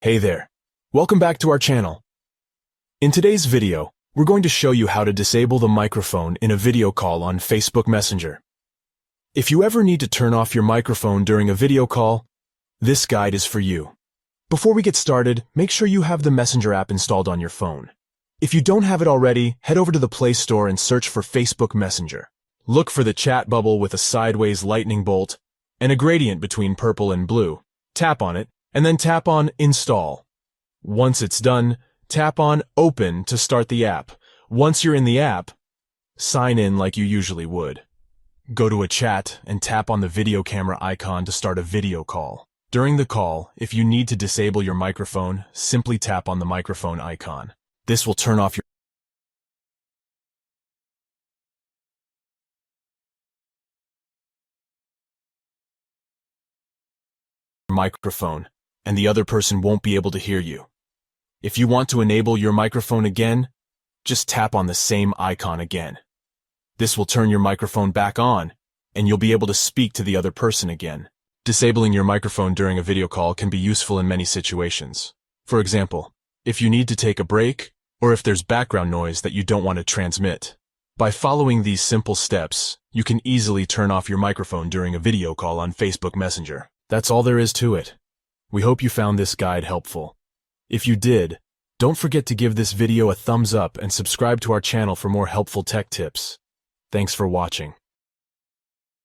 Hey there. Welcome back to our channel. In today's video, we're going to show you how to disable the microphone in a video call on Facebook Messenger. If you ever need to turn off your microphone during a video call, this guide is for you. Before we get started, make sure you have the Messenger app installed on your phone. If you don't have it already, head over to the Play Store and search for Facebook Messenger. Look for the chat bubble with a sideways lightning bolt and a gradient between purple and blue. Tap on it, and then tap on Install. Once it's done, tap on Open to start the app. Once you're in the app, sign in like you usually would. Go to a chat and tap on the video camera icon to start a video call. During the call, if you need to disable your microphone, simply tap on the microphone icon. This will turn off your microphone, and the other person won't be able to hear you. If you want to enable your microphone again, just tap on the same icon again. This will turn your microphone back on, and you'll be able to speak to the other person again. Disabling your microphone during a video call can be useful in many situations. For example, if you need to take a break, or if there's background noise that you don't want to transmit. By following these simple steps, you can easily turn off your microphone during a video call on Facebook Messenger. That's all there is to it. We hope you found this guide helpful. If you did, don't forget to give this video a thumbs up and subscribe to our channel for more helpful tech tips. Thanks for watching.